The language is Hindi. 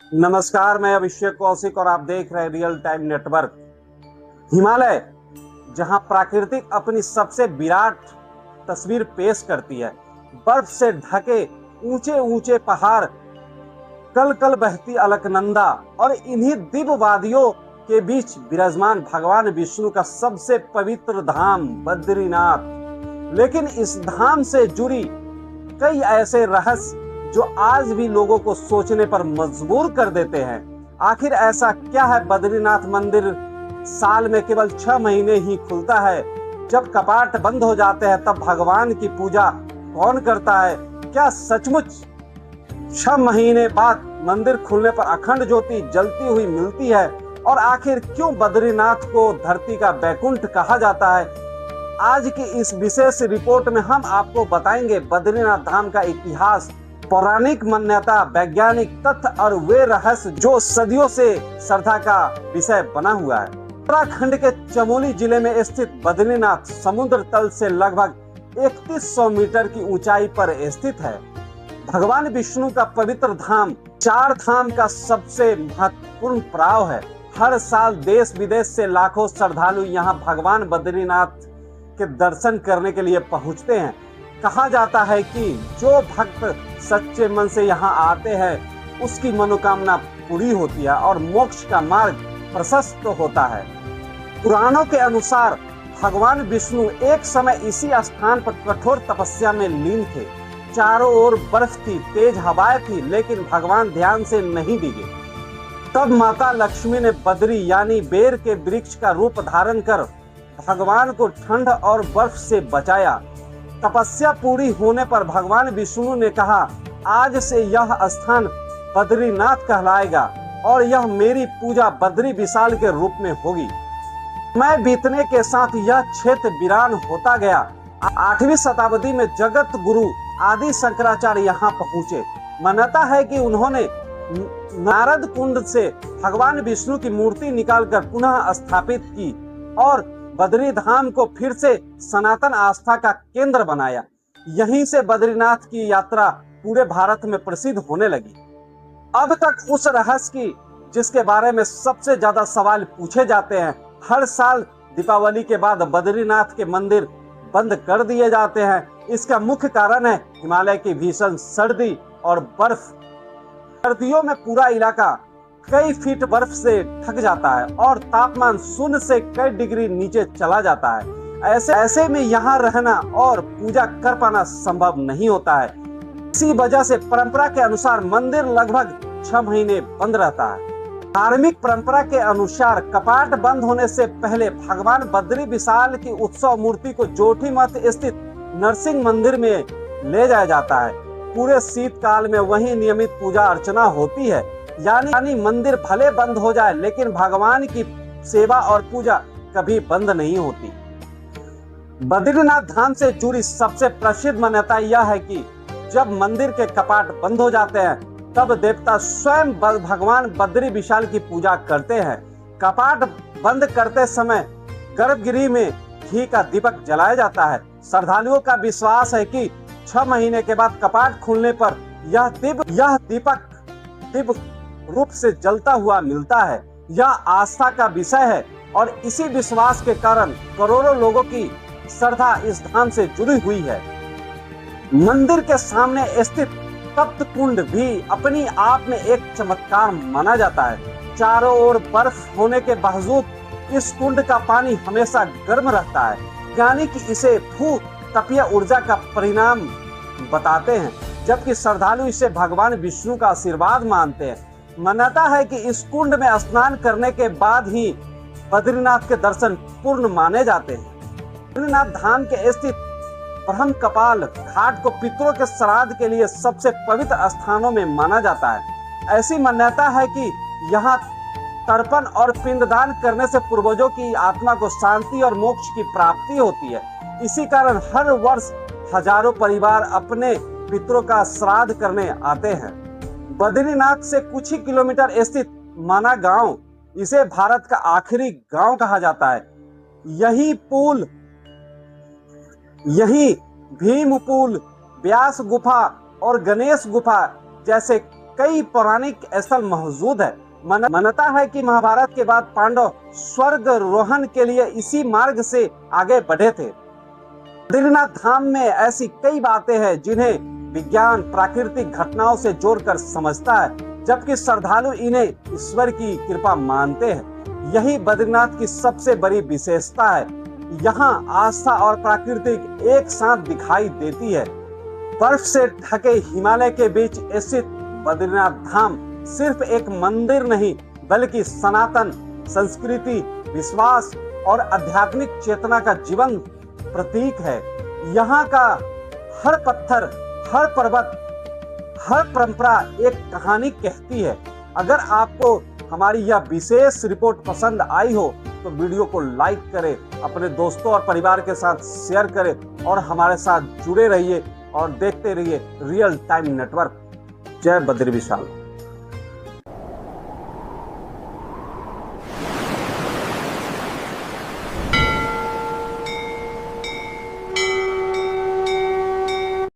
नमस्कार, मैं अभिषेक कौशिक और आप देख रहे हैं रियल टाइम नेटवर्क। हिमालय, जहां प्राकृतिक अपनी सबसे विराट तस्वीर पेश करती है। बर्फ से ढके ऊंचे ऊंचे पहाड़, कल कल बहती अलकनंदा और इन्हीं दिव्य वादियों के बीच विराजमान भगवान विष्णु का सबसे पवित्र धाम बद्रीनाथ। लेकिन इस धाम से जुड़ी कई ऐसे रहस्य जो आज भी लोगों को सोचने पर मजबूर कर देते हैं। आखिर ऐसा क्या है? बद्रीनाथ मंदिर साल में केवल 6 महीने ही खुलता है। जब कपाट बंद हो जाते हैं तब भगवान की पूजा कौन करता है? क्या सचमुच 6 महीने बाद मंदिर खुलने पर अखंड ज्योति जलती हुई मिलती है? और आखिर क्यों बद्रीनाथ को धरती का बैकुंठ कहा जाता है? आज की इस विशेष रिपोर्ट में हम आपको बताएंगे बद्रीनाथ धाम का इतिहास, पौराणिक मान्यता, वैज्ञानिक तथ्य और वे रहस्य जो सदियों से श्रद्धा का विषय बना हुआ है। उत्तराखंड के चमोली जिले में स्थित बद्रीनाथ समुद्र तल से लगभग 3100 मीटर की ऊंचाई पर स्थित है। भगवान विष्णु का पवित्र धाम 4 धाम का सबसे महत्वपूर्ण पड़ाव है। हर साल देश विदेश से लाखों श्रद्धालु यहाँ भगवान बद्रीनाथ के दर्शन करने के लिए पहुँचते हैं। कहा जाता है कि जो भक्त सच्चे मन से यहाँ आते हैं उसकी मनोकामना पूरी होती है और मोक्ष का मार्ग प्रशस्त होता है। पुराणों के अनुसार भगवान विष्णु एक समय इसी स्थान पर कठोर तपस्या में लीन थे। चारों ओर बर्फ थी, तेज हवाएं थी, लेकिन भगवान ध्यान से नहीं डिगे। तब माता लक्ष्मी ने बद्री यानी बेर के वृक्ष का रूप धारण कर भगवान को ठंड और बर्फ से बचाया। तपस्या पूरी होने पर भगवान विष्णु ने कहा, आज से यह स्थान बद्रीनाथ कहलाएगा और यह मेरी पूजा बद्री विशाल के रूप में होगी। मैं बीतने के साथ यह क्षेत्र वीरान होता गया। 8वीं शताब्दी में जगत गुरु आदि शंकराचार्य यहाँ पहुँचे। मान्यता है कि उन्होंने नारद कुंड से भगवान विष्णु की मूर्ति निकालकर पुनः स्थापित की और बद्री धाम को फिर से सनातन आस्था का केंद्र बनाया। यहीं से बद्रीनाथ की यात्रा पूरे भारत में प्रसिद्ध होने लगी। अब तक उस रहस्य की जिसके बारे में सबसे ज्यादा सवाल पूछे जाते हैं। हर साल दीपावली के बाद बद्रीनाथ के मंदिर बंद कर दिए जाते हैं। इसका मुख्य कारण है हिमालय की भीषण सर्दी और बर्फ। सर्दियों में पूरा इलाका कई फीट बर्फ से ढक जाता है और तापमान 0 से कई डिग्री नीचे चला जाता है। ऐसे में यहाँ रहना और पूजा कर पाना संभव नहीं होता है। इसी वजह से परंपरा के अनुसार मंदिर लगभग 6 महीने बंद रहता है। धार्मिक परंपरा के अनुसार कपाट बंद होने से पहले भगवान बद्री विशाल की उत्सव मूर्ति को जोशीमठ स्थित नरसिंह मंदिर में ले जाया जाता है। पूरे शीतकाल में वहीं नियमित पूजा अर्चना होती है। यानी मंदिर भले बंद हो जाए लेकिन भगवान की सेवा और पूजा कभी बंद नहीं होती। बद्रीनाथ धाम से जुड़ी सबसे प्रसिद्ध मान्यता यह है कि जब मंदिर के कपाट बंद हो जाते हैं तब देवता स्वयं भगवान बद्री विशाल की पूजा करते हैं। कपाट बंद करते समय गर्भगृह में घी का दीपक जलाया जाता है। श्रद्धालुओं का विश्वास है कि 6 महीने के बाद कपाट खुलने पर यह दीपक दिव्य रूप से जलता हुआ मिलता है। यह आस्था का विषय है और इसी विश्वास के कारण करोड़ों लोगों की श्रद्धा इस धाम से जुड़ी हुई है। मंदिर के सामने स्थित तप्त कुंड भी अपनी आप में एक चमत्कार माना जाता है। चारों ओर बर्फ होने के बावजूद इस कुंड का पानी हमेशा गर्म रहता है, यानी कि इसे भू तपीय ऊर्जा का परिणाम बताते हैं, जबकि श्रद्धालु इसे भगवान विष्णु का आशीर्वाद मानते हैं। मान्यता है कि इस कुंड में स्नान करने के बाद ही बद्रीनाथ के दर्शन पूर्ण माने जाते हैं। बद्रीनाथ धाम के स्थित ब्रह्म कपाल घाट को पितरों के श्राद्ध के लिए सबसे पवित्र स्थानों में माना जाता है। ऐसी मान्यता है कि यहाँ तर्पण और पिंडदान करने से पूर्वजों की आत्मा को शांति और मोक्ष की प्राप्ति होती है। इसी कारण हर वर्ष हजारों परिवार अपने पितरों का श्राद्ध करने आते हैं। बद्रीनाथ से कुछ ही किलोमीटर स्थित माना गांव, इसे भारत का आखिरी गांव कहा जाता है। यही भीम पुल, व्यास गुफा और गणेश गुफा जैसे कई पौराणिक स्थल मौजूद है। मान्यता है कि महाभारत के बाद पांडव स्वर्ग रोहण के लिए इसी मार्ग से आगे बढ़े थे। बद्रीनाथ धाम में ऐसी कई बातें हैं जिन्हें विज्ञान प्राकृतिक घटनाओं से जोड़कर समझता है, जबकि श्रद्धालु इन्हें ईश्वर की कृपा मानते हैं। यही बद्रीनाथ की सबसे बड़ी विशेषता है। यहाँ आस्था और प्राकृतिक एक साथ दिखाई देती है। बर्फ से ढके हिमालय के बीच स्थित बद्रीनाथ धाम सिर्फ एक मंदिर नहीं, बल्कि सनातन संस्कृति, विश्वास और आध्यात्मिक चेतना का जीवंत प्रतीक है। यहाँ का हर पत्थर, हर पर्वत, हर परंपरा एक कहानी कहती है। अगर आपको हमारी यह विशेष रिपोर्ट पसंद आई हो तो वीडियो को लाइक करें, अपने दोस्तों और परिवार के साथ शेयर करें और हमारे साथ जुड़े रहिए और देखते रहिए रियल टाइम नेटवर्क। जय बद्री विशाल।